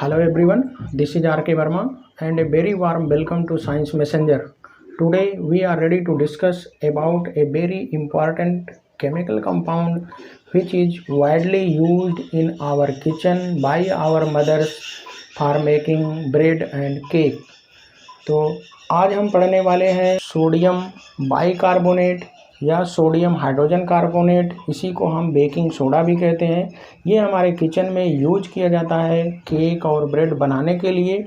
Hello everyone, this is RK Verma and a very warm welcome to Science Messenger. Today we are ready to discuss about a very important chemical compound which is widely used in our kitchen by our mothers for making bread and cake. तो आज हम पढ़ने वाले हैं sodium bicarbonate या sodium hydrogen carbonate, इसी को हम बेकिंग सोडा भी कहते हैं। ये हमारे किचन में यूज किया जाता है केक और ब्रेड बनाने के लिए।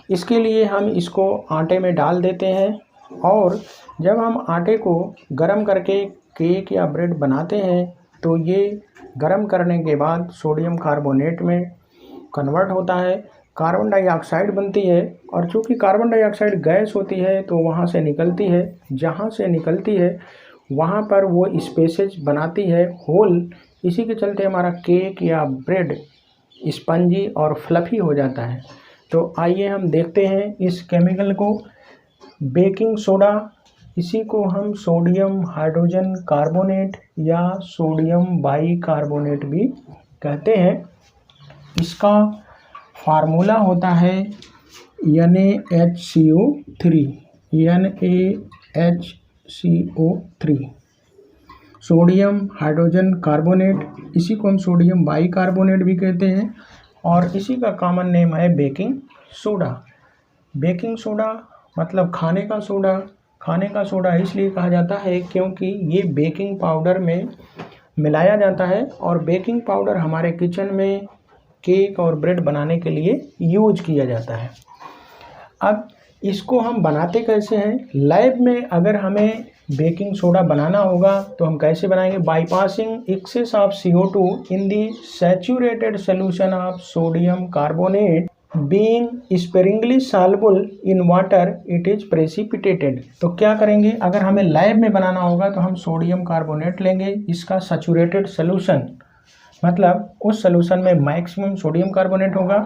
इसके लिए हम इसको आटे में डाल देते हैं और जब हम आटे को गरम करके केक या ब्रेड बनाते हैं तो ये गरम करने के बाद सोडियम कार्बोनेट में कन्वर्ट होता है, कार्बन डाइऑक्साइड बनती है और चूँकि कार्बन डाइऑक्साइड गैस होती है तो वहाँ से निकलती है, जहाँ से निकलती है वहाँ पर वो स्पेसेज बनाती है होल। इसी के चलते हमारा केक या ब्रेड स्पंजी और फ्लफी हो जाता है। तो आइए हम देखते हैं इस केमिकल को, बेकिंग सोडा। इसी को हम सोडियम हाइड्रोजन कार्बोनेट या सोडियम बाइकार्बोनेट भी कहते हैं। इसका फार्मूला होता है NaHCO3 सोडियम हाइड्रोजन कार्बोनेट, इसी को हम सोडियम बाइकार्बोनेट भी कहते हैं और इसी का कॉमन नेम है बेकिंग सोडा। बेकिंग सोडा मतलब खाने का सोडा। खाने का सोडा इसलिए कहा जाता है क्योंकि ये बेकिंग पाउडर में मिलाया जाता है और बेकिंग पाउडर हमारे किचन में केक और ब्रेड बनाने के लिए यूज किया जाता है। अब इसको हम बनाते कैसे हैं? लैब में अगर हमें बेकिंग सोडा बनाना होगा तो हम कैसे बनाएंगे? By passing excess of CO2 in the saturated solution of sodium carbonate being sparingly soluble in water it is precipitated. तो क्या करेंगे? अगर हमें लैब में बनाना होगा तो हम सोडियम कार्बोनेट लेंगे, इसका सैचुरेटेड सोल्यूशन मतलब उस सोल्यूशन में मैक्सिमम सोडियम कार्बोनेट होगा।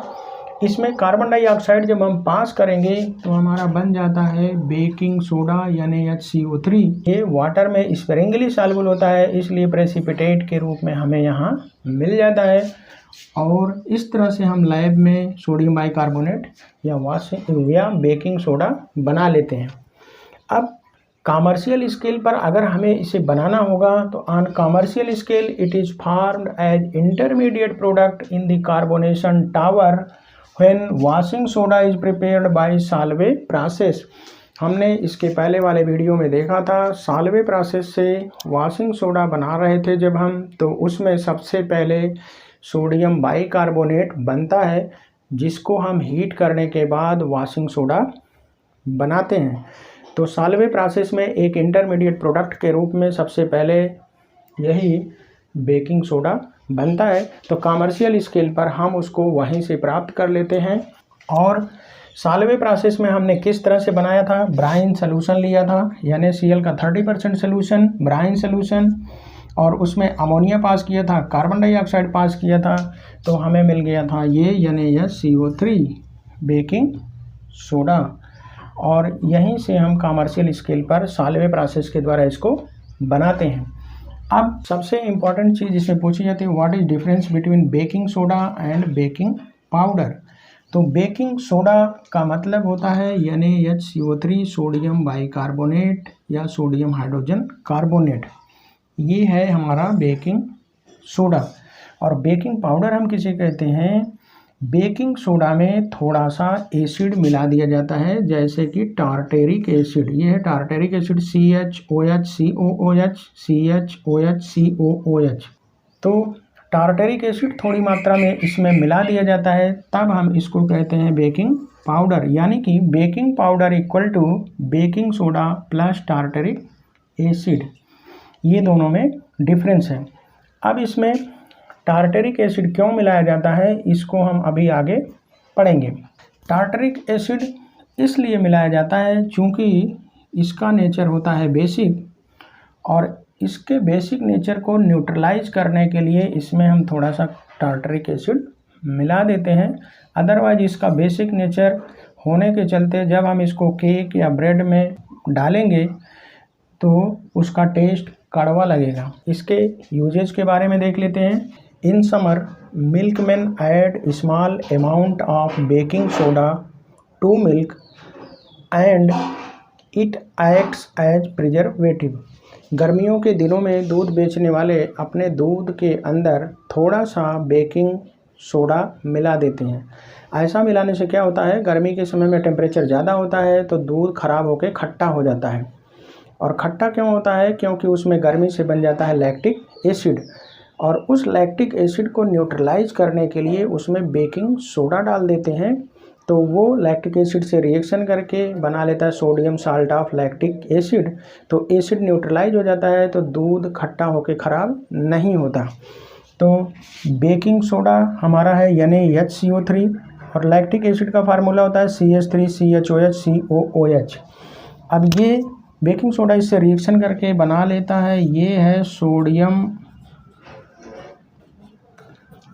इसमें कार्बन डाइऑक्साइड जब हम पास करेंगे तो हमारा बन जाता है बेकिंग सोडा यानी HCO3। ये वाटर में स्पेरिंगली सॉल्युबल होता है, इसलिए प्रेसिपिटेट के रूप में हमें यहाँ मिल जाता है और इस तरह से हम लैब में सोडियम बाइकार्बोनेट या बेकिंग सोडा बना लेते हैं। अब कॉमर्शियल स्केल पर अगर हमें इसे बनाना होगा तो on commercial scale it is formed as intermediate product in the carbonation tower when washing soda is prepared by Solvay process. हमने इसके पहले वाले वीडियो में देखा था, साल्वे प्रोसेस से वॉशिंग सोडा बना रहे थे जब हम, तो उसमें सबसे पहले सोडियम बाइकार्बोनेट बनता है जिसको हम हीट करने के बाद वॉशिंग सोडा बनाते हैं। तो साल्वे प्रोसेस में एक इंटरमीडिएट प्रोडक्ट के रूप में सबसे पहले यही बेकिंग सोडा बनता है। तो कॉमर्शियल स्केल पर हम उसको वहीं से प्राप्त कर लेते हैं। और साल्वे प्रोसेस में हमने किस तरह से बनाया था? ब्राइन सोल्यूशन लिया था, NaCl का 30% सोल्यूशन ब्राइन सोल्यूशन, और उसमें अमोनिया पास किया था, कार्बन डाइऑक्साइड पास किया था, तो हमें मिल गया था ये NaCO3 बेकिंग सोडा। और यहीं से हम कॉमर्शियल स्केल पर साल्वे प्रोसेस के द्वारा इसको बनाते हैं। अब सबसे इम्पॉर्टेंट चीज़ इसमें पूछी जाती है, what is difference between baking soda and baking powder. तो बेकिंग सोडा का मतलब होता है NaHCO3 सोडियम बाइकार्बोनेट या सोडियम हाइड्रोजन कार्बोनेट, ये है हमारा बेकिंग सोडा। और बेकिंग पाउडर हम किसे कहते हैं? बेकिंग सोडा में थोड़ा सा एसिड मिला दिया जाता है, जैसे कि टार्टेरिक एसिड। ये है टार्टेरिक एसिड CHOH तो टार्टेरिक एसिड थोड़ी मात्रा में इसमें मिला दिया जाता है, तब हम इसको कहते हैं बेकिंग पाउडर। यानी कि baking powder equal to baking soda plus tartaric acid, ये दोनों में डिफरेंस है। अब इसमें टार्टेरिक एसिड क्यों मिलाया जाता है, इसको हम अभी आगे पढ़ेंगे। टार्टेरिक एसिड इसलिए मिलाया जाता है चूँकि इसका नेचर होता है बेसिक, और इसके बेसिक नेचर को न्यूट्रलाइज करने के लिए इसमें हम थोड़ा सा टार्टेरिक एसिड मिला देते हैं। अदरवाइज इसका बेसिक नेचर होने के चलते जब हम इसको केक या ब्रेड में डालेंगे तो उसका टेस्ट कड़वा लगेगा। इसके यूजेज के बारे में देख लेते हैं। In summer milkmen add small amount of baking soda to milk and it acts as preservative। गर्मियों के दिनों में दूध बेचने वाले अपने दूध के अंदर थोड़ा सा बेकिंग सोडा मिला देते हैं। ऐसा मिलाने से क्या होता है, गर्मी के समय में टेम्परेचर ज़्यादा होता है तो दूध खराब होकर खट्टा हो जाता है। और खट्टा क्यों होता है, क्योंकि उसमें गर्मी से बन जाता है लैक्टिक एसिड, और उस लैक्टिक एसिड को न्यूट्रलाइज करने के लिए उसमें बेकिंग सोडा डाल देते हैं, तो वो लैक्टिक एसिड से रिएक्शन करके बना लेता है sodium salt of lactic acid. तो एसिड न्यूट्रलाइज हो जाता है तो दूध खट्टा होकर ख़राब नहीं होता। तो बेकिंग सोडा हमारा है NaHCO3 और लैक्टिक एसिड का फार्मूला होता है CH3CHOH। अब ये बेकिंग सोडा इससे रिएक्शन करके बना लेता है, ये है सोडियम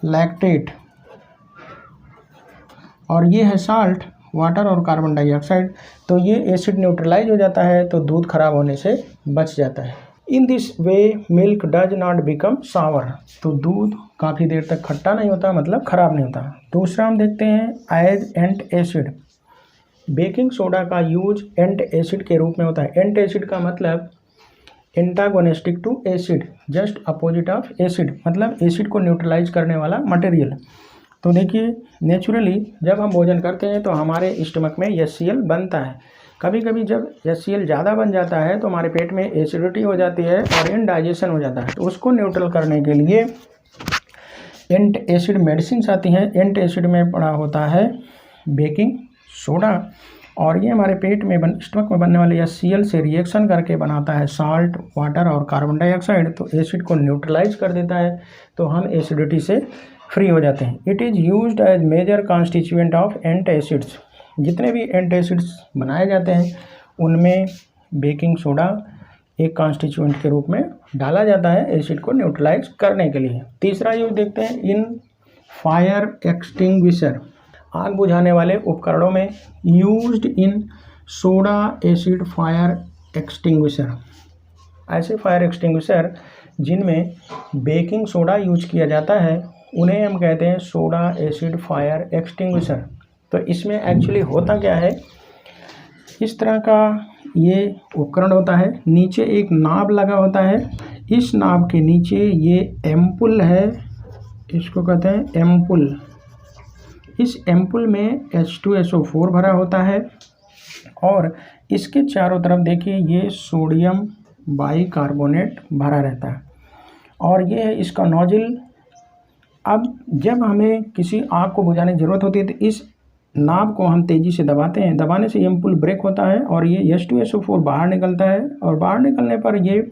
लैक्टेट, और ये है साल्ट, वाटर और कार्बन डाइऑक्साइड। तो ये एसिड न्यूट्रलाइज हो जाता है तो दूध खराब होने से बच जाता है। In this way milk does not become sour, तो दूध काफ़ी देर तक खट्टा नहीं होता, मतलब ख़राब नहीं होता। दूसरा हम देखते हैं as antacid. Baking soda का यूज एंट एसिड के रूप में होता है। एंट एसिड का मतलब antagonistic to acid, just opposite of acid, मतलब एसिड को न्यूट्रलाइज करने वाला मटेरियल। तो देखिए नेचुरली जब हम भोजन करते हैं तो हमारे स्टमक में HCl बनता है। कभी कभी जब HCl ज़्यादा बन जाता है तो हमारे पेट में एसिडिटी हो जाती है और इनडाइजेशन हो जाता है। तो उसको न्यूट्रल करने के लिए एंट एसिड मेडिसिन आती हैं। एंट एसिड में पड़ा होता है बेकिंग सोडा, और ये हमारे पेट में स्टमक में बनने वाले HCl से रिएक्शन करके बनाता है साल्ट, वाटर और कार्बन डाइऑक्साइड। तो एसिड को न्यूट्रलाइज कर देता है तो हम एसिडिटी से फ्री हो जाते हैं। It is used as major constituent of antacids. जितने भी एंट एसिड्स बनाए जाते हैं उनमें बेकिंग सोडा एक कॉन्स्टिट्यूएंट के रूप में डाला जाता है एसिड को न्यूट्रलाइज करने के लिए। तीसरा यूज देखते हैं इन फायर एक्सटिंग्विशर। आग बुझाने वाले उपकरणों में used in soda acid fire extinguisher. ऐसे फायर एक्सटिंग्विशर जिनमें बेकिंग सोडा यूज किया जाता है उन्हें हम कहते हैं सोडा एसिड फायर एक्सटिंग्विशर। तो इसमें एक्चुअली होता क्या है, इस तरह का ये उपकरण होता है, नीचे एक नाब लगा होता है, इस नाब के नीचे ये एम्पुल है, इसको कहते हैं एम्पुल। इस एम्पुल में H2SO4 भरा होता है और इसके चारों तरफ देखिए ये सोडियम बाइकार्बोनेट भरा रहता है, और ये है इसका नोजल। अब जब हमें किसी आग को बुझाने की ज़रूरत होती है तो इस नाब को हम तेज़ी से दबाते हैं, दबाने से एम्पुल ब्रेक होता है और ये H2SO4 बाहर निकलता है, और बाहर निकलने पर ये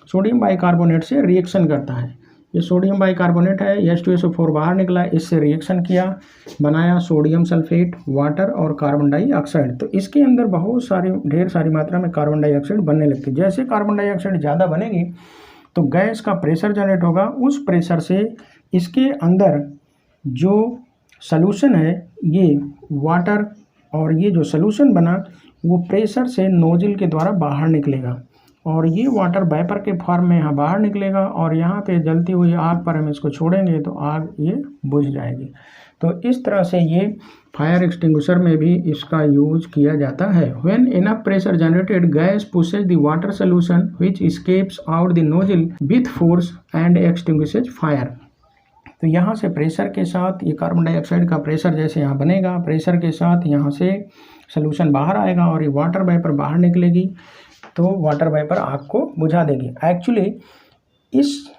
सोडियम बाइकार्बोनेट से रिएक्शन करता है। ये सोडियम बाइकार्बोनेट है, H2SO4 बाहर निकला, इससे रिएक्शन किया, बनाया सोडियम सल्फेट, वाटर और कार्बन डाइऑक्साइड। तो इसके अंदर बहुत सारी ढेर सारी मात्रा में कार्बन डाइऑक्साइड बनने लगती है। जैसे कार्बन डाइऑक्साइड ज़्यादा बनेगी तो गैस का प्रेशर जनरेट होगा, उस प्रेशर से इसके अंदर जो सॉल्यूशन है ये वाटर, और ये जो सॉल्यूशन बना वो प्रेशर से नोजल के द्वारा बाहर निकलेगा, और ये वाटर वेपर के फॉर्म में यहाँ बाहर निकलेगा, और यहाँ पे जलती हुई आग पर हम इसको छोड़ेंगे तो आग ये बुझ जाएगी। तो इस तरह से ये फायर एक्सटिंग्विशर में भी इसका यूज किया जाता है। When enough pressure generated gas pushes the water solution which escapes out the nozzle with force and extinguishes fire. तो यहाँ से प्रेशर के साथ ये कार्बन डाइऑक्साइड का प्रेशर जैसे यहाँ बनेगा, प्रेशर के साथ यहाँ से सॉल्यूशन बाहर आएगा और ये वाटर वेपर बाहर निकलेगी, तो वाटर वेपर आग को बुझा देगी। एक्चुअली इस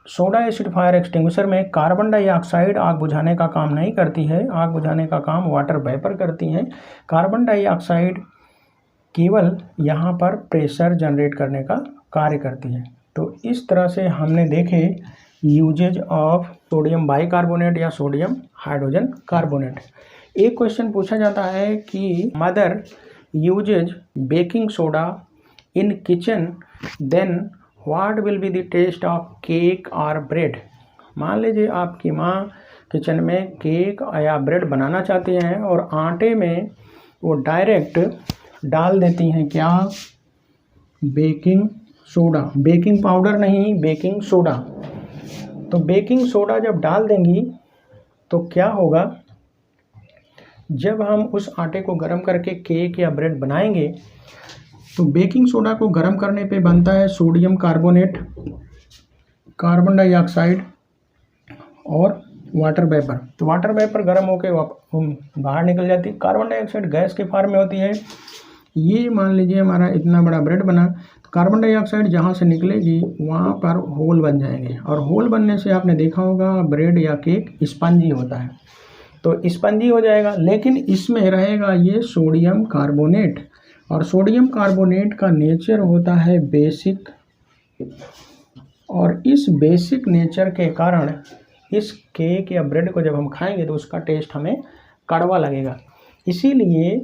सोडा एसिड फायर एक्सटिंग्विशर में कार्बन डाइऑक्साइड आग बुझाने का काम नहीं करती है, आग बुझाने का काम वाटर वेपर करती हैं। कार्बन डाइऑक्साइड केवल यहाँ पर प्रेशर जनरेट करने का कार्य करती है। तो इस तरह से हमने देखे यूजेज ऑफ सोडियम बाइकार्बोनेट या सोडियम हाइड्रोजन कार्बोनेट। एक क्वेश्चन पूछा जाता है कि mother uses baking soda in kitchen, then what will be the taste of cake और ब्रेड। मान लीजिए आपकी माँ किचन में केक या ब्रेड बनाना चाहती हैं और आटे में वो डायरेक्ट डाल देती हैं क्या, बेकिंग सोडा, बेकिंग पाउडर नहीं, बेकिंग सोडा। तो बेकिंग सोडा जब डाल देंगी तो क्या होगा, जब हम उस आटे को गर्म करके केक या ब्रेड बनाएंगे तो बेकिंग सोडा को गर्म करने पे बनता है सोडियम कार्बोनेट, कार्बन डाइऑक्साइड और वाटर वेपर। तो वाटर वेपर गर्म होकर बाहर निकल जाती है, कार्बन डाइऑक्साइड गैस के फॉर्म में होती है। ये मान लीजिए हमारा इतना बड़ा ब्रेड बना, तो कार्बन डाइऑक्साइड जहाँ से निकलेगी वहाँ पर होल बन जाएंगे, और होल बनने से आपने देखा होगा ब्रेड या केक स्पंजी होता है, तो स्पंजी हो जाएगा। लेकिन इसमें रहेगा ये सोडियम कार्बोनेट, और सोडियम कार्बोनेट का नेचर होता है बेसिक, और इस बेसिक नेचर के कारण इस केक या ब्रेड को जब हम खाएंगे तो उसका टेस्ट हमें कड़वा लगेगा। इसीलिए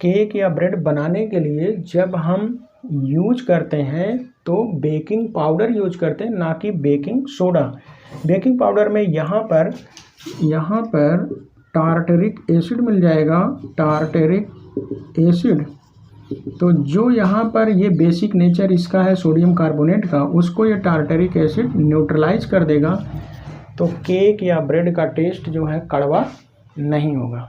केक या ब्रेड बनाने के लिए जब हम यूज करते हैं तो बेकिंग पाउडर यूज करते हैं, ना कि बेकिंग सोडा। बेकिंग पाउडर में यहाँ पर टार्टरिक एसिड मिल जाएगा, टार्टरिक एसिड। तो जो यहाँ पर ये बेसिक नेचर इसका है सोडियम कार्बोनेट का, उसको ये टार्टरिक एसिड न्यूट्रलाइज कर देगा, तो केक या ब्रेड का टेस्ट जो है कड़वा नहीं होगा।